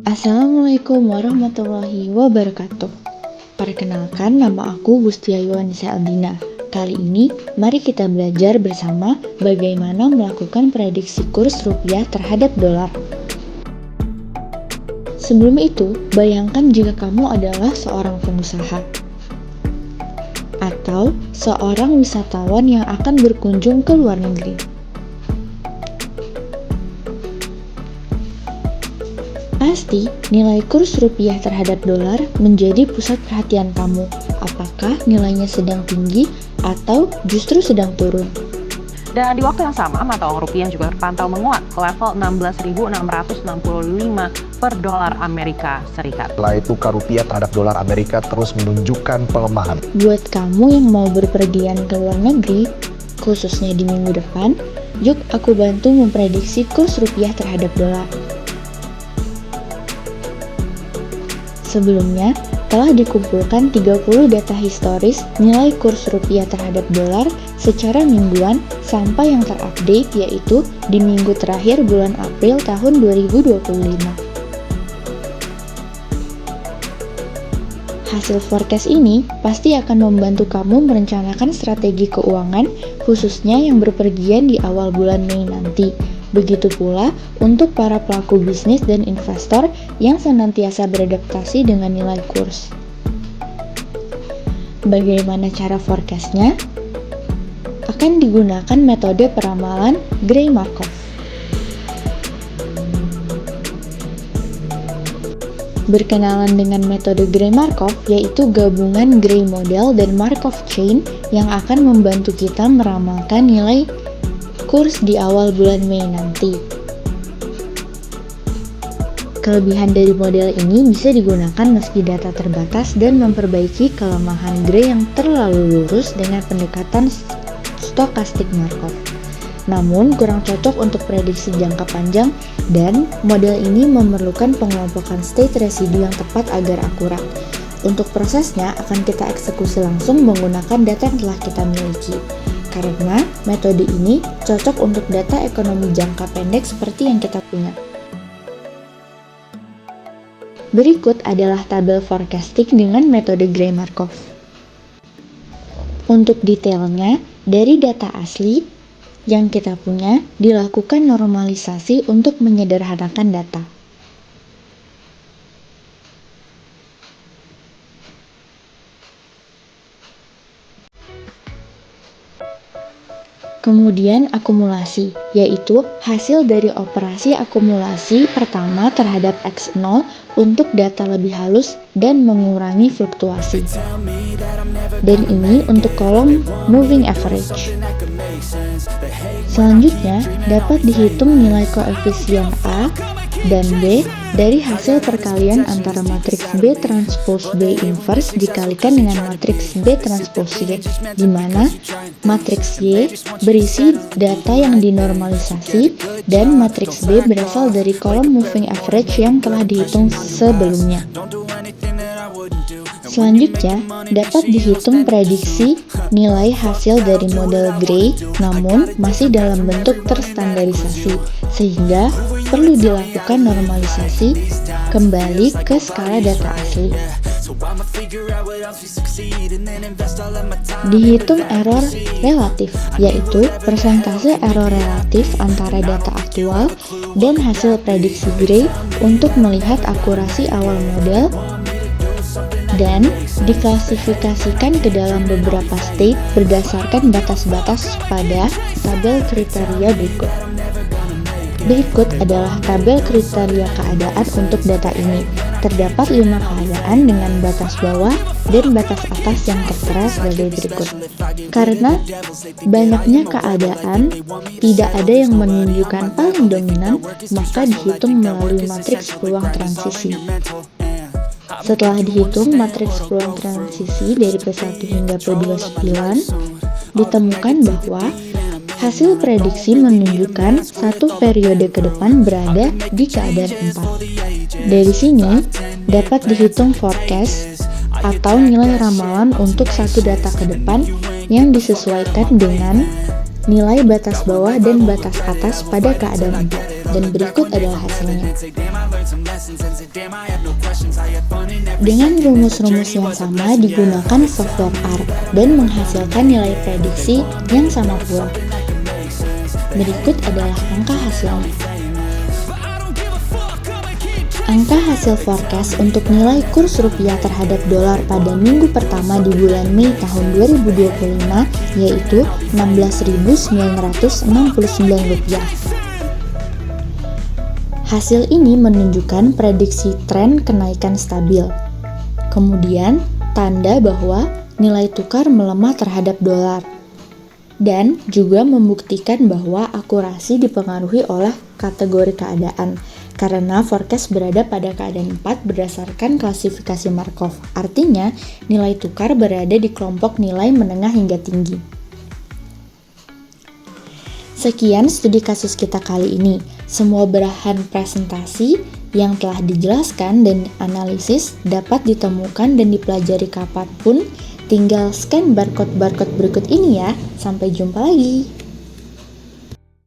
Assalamualaikum warahmatullahi wabarakatuh. Perkenalkan, nama aku Bustia Yohanisa Aldina. Kali ini, mari kita belajar bersama bagaimana melakukan prediksi kurs rupiah terhadap dolar. Sebelum itu, bayangkan jika kamu adalah seorang pengusaha atau seorang wisatawan yang akan berkunjung ke luar negeri. Pasti, nilai kurs rupiah terhadap dolar menjadi pusat perhatian kamu. Apakah nilainya sedang tinggi atau justru sedang turun? Dan di waktu yang sama, mata uang rupiah juga terpantau menguat ke level 16.665 per dolar Amerika Serikat. Setelah itu, tukar rupiah terhadap dolar Amerika terus menunjukkan pelemahan. Buat kamu yang mau berpergian ke luar negeri, khususnya di minggu depan, yuk aku bantu memprediksi kurs rupiah terhadap dolar. Sebelumnya, telah dikumpulkan 30 data historis nilai kurs rupiah terhadap dolar secara mingguan sampai yang terupdate, yaitu di minggu terakhir bulan April tahun 2025. Hasil forecast ini pasti akan membantu kamu merencanakan strategi keuangan, khususnya yang berpergian di awal bulan Mei nanti. Begitu pula untuk para pelaku bisnis dan investor yang senantiasa beradaptasi dengan nilai kurs. Bagaimana cara forecast-nya? Akan digunakan metode peramalan Gray-Markov. Berkenalan dengan metode Gray-Markov, yaitu gabungan Gray Model dan Markov Chain yang akan membantu kita meramalkan nilai kurs di awal bulan Mei nanti. Kelebihan dari model ini bisa digunakan meski data terbatas dan memperbaiki kelemahan Gray yang terlalu lurus dengan pendekatan stokastik Markov. Namun, kurang cocok untuk prediksi jangka panjang dan model ini memerlukan pengelompokan state residu yang tepat agar akurat. Untuk prosesnya akan kita eksekusi langsung menggunakan data yang telah kita miliki. Karena metode ini cocok untuk data ekonomi jangka pendek seperti yang kita punya. Berikut adalah tabel forecasting dengan metode Gray-Markov. Untuk detailnya, dari data asli yang kita punya, dilakukan normalisasi untuk menyederhanakan data. Kemudian akumulasi, yaitu hasil dari operasi akumulasi pertama terhadap X0 untuk data lebih halus dan mengurangi fluktuasi. Dan ini untuk kolom moving average. Selanjutnya, dapat dihitung nilai koefisien A dan B dari hasil perkalian antara matriks B transpose B inverse dikalikan dengan matriks B transpose Y, di mana matriks Y berisi data yang dinormalisasi dan matriks B berasal dari kolom moving average yang telah dihitung sebelumnya. Selanjutnya, dapat dihitung prediksi nilai hasil dari model Gray, namun masih dalam bentuk terstandarisasi, sehingga perlu dilakukan normalisasi kembali ke skala data asli. Dihitung error relatif, yaitu persentase error relatif antara data aktual dan hasil prediksi Gray untuk melihat akurasi awal model, dan diklasifikasikan ke dalam beberapa state berdasarkan batas-batas pada tabel kriteria berikut. Berikut adalah tabel kriteria keadaan untuk data ini. Terdapat 5 keadaan dengan batas bawah dan batas atas yang tertera sebagai berikut. Karena banyaknya keadaan, tidak ada yang menunjukkan paling dominan, maka dihitung melalui matriks peluang transisi. Setelah dihitung matriks peluang transisi dari P1 hingga P29, ditemukan bahwa hasil prediksi menunjukkan satu periode ke depan berada di keadaan 4. Dari sini, dapat dihitung forecast atau nilai ramalan untuk satu data ke depan yang disesuaikan dengan nilai batas bawah dan batas atas pada keadaan 4, dan berikut adalah hasilnya. Dengan rumus-rumus yang sama digunakan software R dan menghasilkan nilai prediksi yang sama pula. Berikut adalah angka hasilnya. Angka hasil forecast untuk nilai kurs rupiah terhadap dolar pada minggu pertama di bulan Mei tahun 2025 yaitu Rp16.969. Hasil ini menunjukkan prediksi tren kenaikan stabil. Kemudian, tanda bahwa nilai tukar melemah terhadap dolar. Dan juga membuktikan bahwa akurasi dipengaruhi oleh kategori keadaan, karena forecast berada pada keadaan 4 berdasarkan klasifikasi Markov. Artinya, nilai tukar berada di kelompok nilai menengah hingga tinggi. Sekian studi kasus kita kali ini. Semua bahan presentasi yang telah dijelaskan dan analisis dapat ditemukan dan dipelajari kapanpun. Tinggal scan barcode-barcode berikut ini ya. Sampai jumpa lagi.